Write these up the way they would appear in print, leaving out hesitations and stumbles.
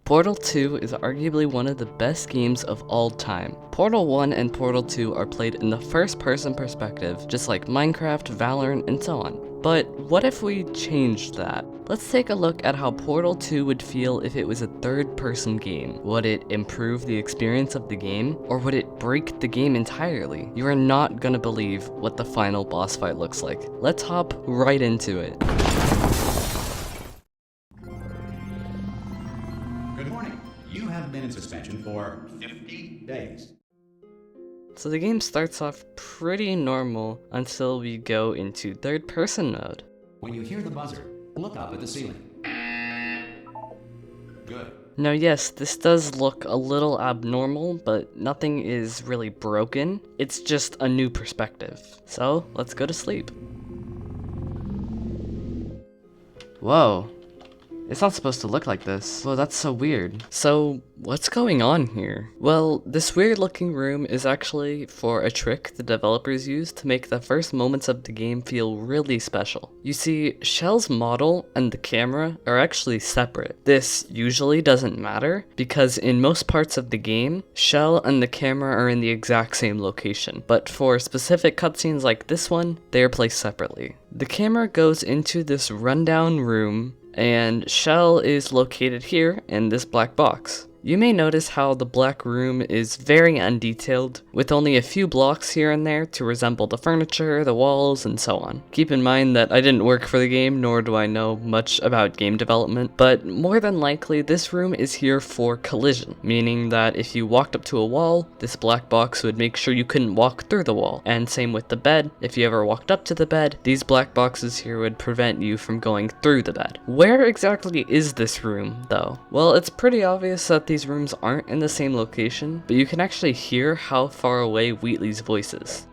Portal 2 is arguably one of the best games of all time. Portal 1 and Portal 2 are played in the first-person perspective, just like Minecraft, Valorant, and so on. But what if we changed that? Let's take a look at how Portal 2 would feel if it was a third-person game. Would it improve the experience of the game, or would it break the game entirely? You are not gonna believe what the final boss fight looks like. Let's hop right into it. Good morning. You have been in suspension for 50 days. So the game starts off pretty normal until we go into third-person mode. When you hear the buzzer, look up at the ceiling. Good. Now yes, this does look a little abnormal, but nothing is really broken. It's just a new perspective. So let's go to sleep. Whoa. It's not supposed to look like this. Well, that's so weird. So, what's going on here? Well, this weird looking room is actually for a trick the developers used to make the first moments of the game feel really special. You see, Shell's model and the camera are actually separate. This usually doesn't matter, because in most parts of the game, Shell and the camera are in the exact same location, but for specific cutscenes like this one, they are placed separately. The camera goes into this rundown room, and Shell is located here in this black box. You may notice how the black room is very undetailed, with only a few blocks here and there to resemble the furniture, the walls, and so on. Keep in mind that I didn't work for the game, nor do I know much about game development, but more than likely this room is here for collision, meaning that if you walked up to a wall, this black box would make sure you couldn't walk through the wall. And same with the bed, if you ever walked up to the bed, these black boxes here would prevent you from going through the bed. Where exactly is this room, though? Well, it's pretty obvious that these rooms aren't in the same location, but you can actually hear how far away Wheatley's voice is.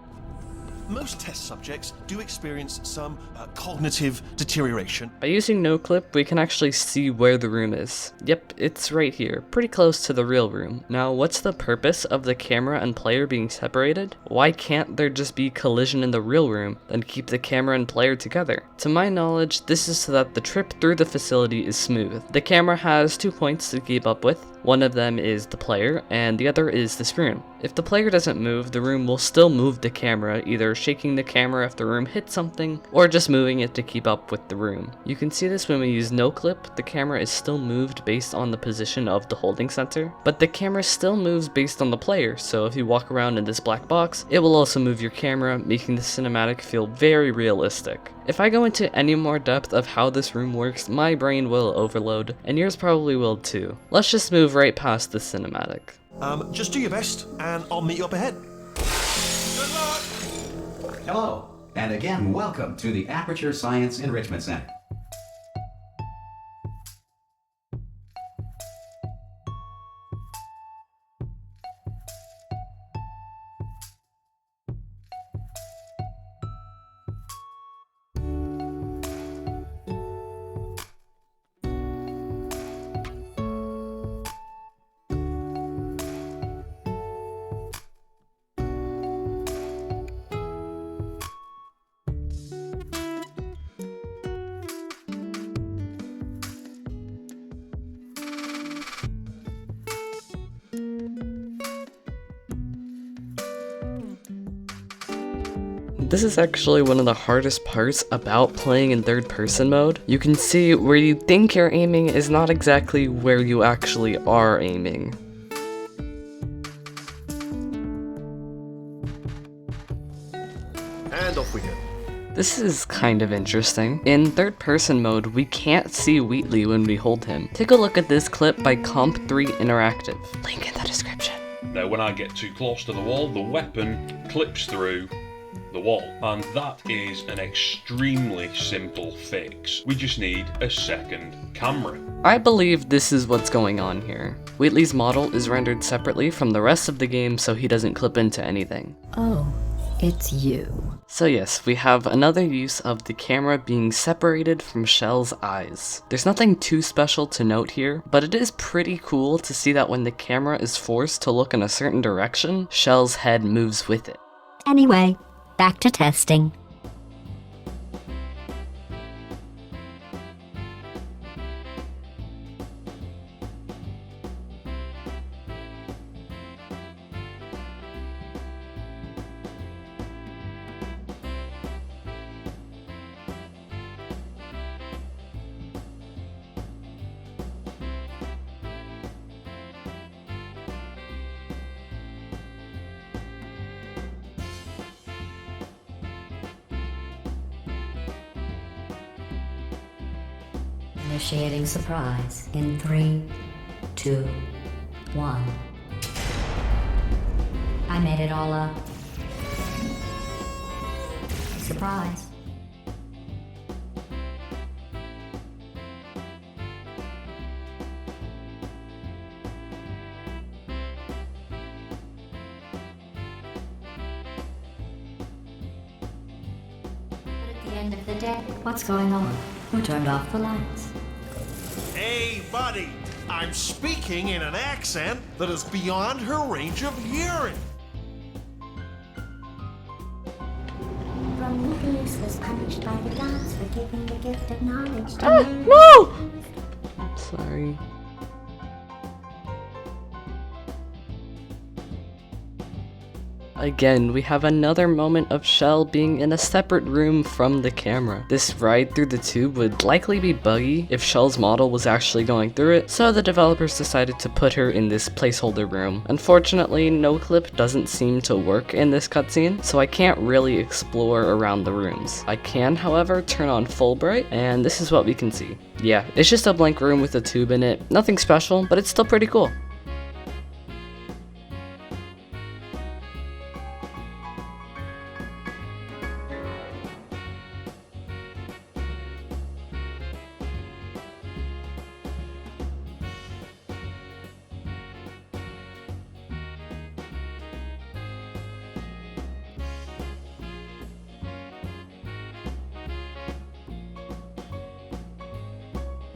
Most test subjects do experience some cognitive deterioration. By using NoClip, we can actually see where the room is. Yep, it's right here, pretty close to the real room. Now, what's the purpose of the camera and player being separated? Why can't there just be collision in the real room, then keep the camera and player together? To my knowledge, this is so that the trip through the facility is smooth. The camera has 2 points to keep up with. One of them is the player, and the other is this room. If the player doesn't move, the room will still move the camera, either shaking the camera if the room hits something, or just moving it to keep up with the room. You can see this when we use NoClip, the camera is still moved based on the position of the holding center, but the camera still moves based on the player, so if you walk around in this black box, it will also move your camera, making the cinematic feel very realistic. If I go into any more depth of how this room works, my brain will overload, and yours probably will too. Let's just move right past the cinematic. Just do your best, and I'll meet you up ahead. Hello, and again, welcome to the Aperture Science Enrichment Center. This is actually one of the hardest parts about playing in third-person mode. You can see where you think you're aiming is not exactly where you actually are aiming. And off we go. This is kind of interesting. In third-person mode, we can't see Wheatley when we hold him. Take a look at this clip by Comp3 Interactive. Link in the description. Now when I get too close to the wall, the weapon clips through the wall, and that is an extremely simple fix. We just need a second camera. I believe this is what's going on here. Wheatley's model is rendered separately from the rest of the game so he doesn't clip into anything. Oh, it's you. So yes, we have another use of the camera being separated from Shell's eyes. There's nothing too special to note here, but it is pretty cool to see that when the camera is forced to look in a certain direction, Shell's head moves with it. Anyway, back to testing. Initiating surprise in 3, 2, 1. I made it all up. Surprise. At the end of the day, what's going on? Who turned off the lights? Hey, buddy! I'm speaking in an accent that is beyond her range of hearing. Prometheus was punished by the gods for giving the gift of knowledge to man. No! I'm sorry. Again, we have another moment of Shell being in a separate room from the camera. This ride through the tube would likely be buggy if Shell's model was actually going through it, so the developers decided to put her in this placeholder room. Unfortunately, NoClip doesn't seem to work in this cutscene, so I can't really explore around the rooms. I can, however, turn on Fulbright, and this is what we can see. Yeah, it's just a blank room with a tube in it. Nothing special, but it's still pretty cool.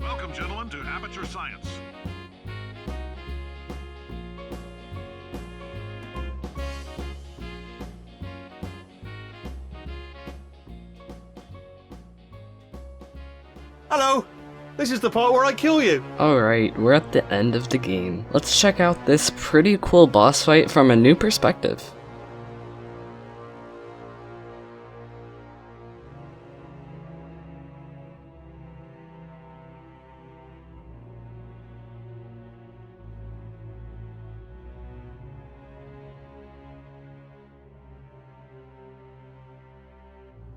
Welcome, gentlemen, to Aperture Science. Hello! This is the part where I kill you. Alright, we're at the end of the game. Let's check out this pretty cool boss fight from a new perspective.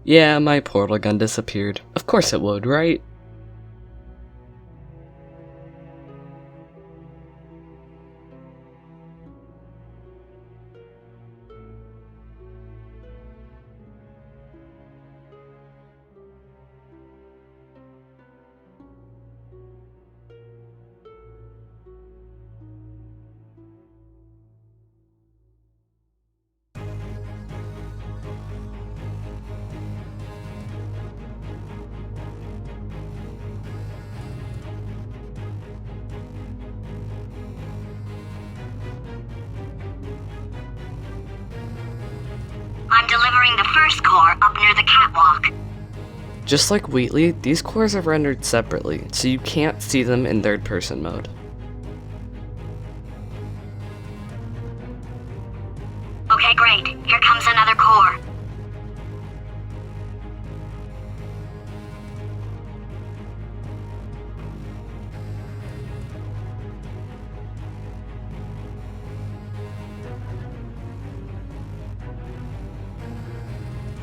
Yeah, my portal gun disappeared. Of course it would, right? I'm delivering the first core up near the catwalk. Just like Wheatley, these cores are rendered separately, so you can't see them in third-person mode. Okay, great. Here comes another core.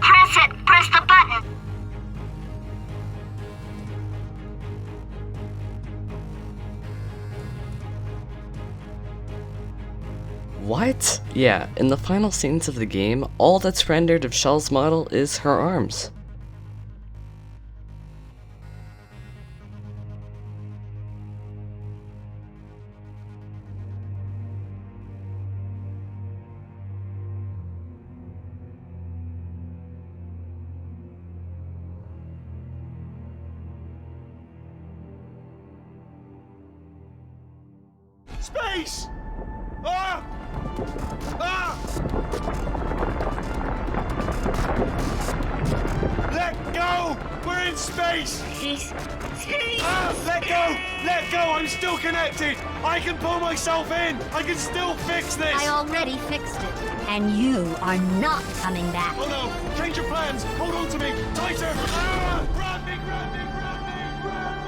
Press it! Press the button! What? Yeah, in the final scenes of the game, all that's rendered of Shell's model is her arms. Space! Ah! Ah! Let go! We're in space! Ah! Let go! Let go! I'm still connected! I can pull myself in! I can still fix this! I already fixed it. And you are not coming back. Oh no! Change your plans! Hold on to me! Tighter! Ah! Grab me! Grab me! Grab me! Grab me!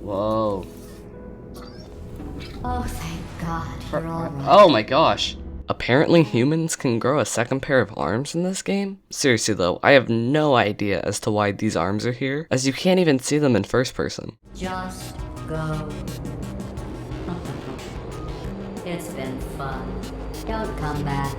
Whoa. Oh, thank God, you're all right. Oh my gosh. Apparently humans can grow a second pair of arms in this game? Seriously though, I have no idea as to why these arms are here, as you can't even see them in first person. Just go. It's been fun. Don't come back.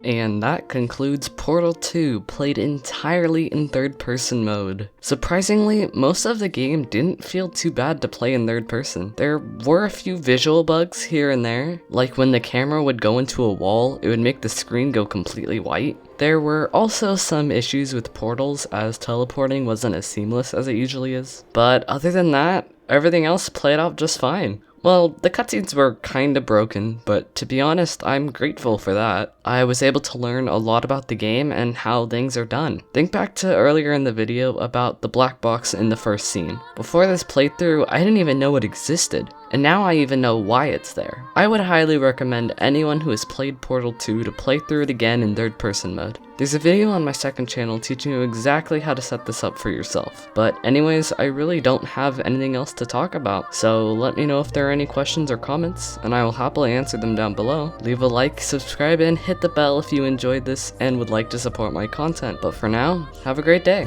And that concludes Portal 2, played entirely in third-person mode. Surprisingly, most of the game didn't feel too bad to play in third person. There were a few visual bugs here and there, like when the camera would go into a wall, it would make the screen go completely white. There were also some issues with portals, as teleporting wasn't as seamless as it usually is. But other than that, everything else played out just fine. Well, the cutscenes were kinda broken, but to be honest, I'm grateful for that. I was able to learn a lot about the game and how things are done. Think back to earlier in the video about the black box in the first scene. Before this playthrough, I didn't even know it existed, and now I even know why it's there. I would highly recommend anyone who has played Portal 2 to play through it again in third person mode. There's a video on my second channel teaching you exactly how to set this up for yourself. But anyways, I really don't have anything else to talk about, so let me know if there are any questions or comments, and I will happily answer them down below. Leave a like, subscribe, and hit the bell if you enjoyed this and would like to support my content. But for now, have a great day.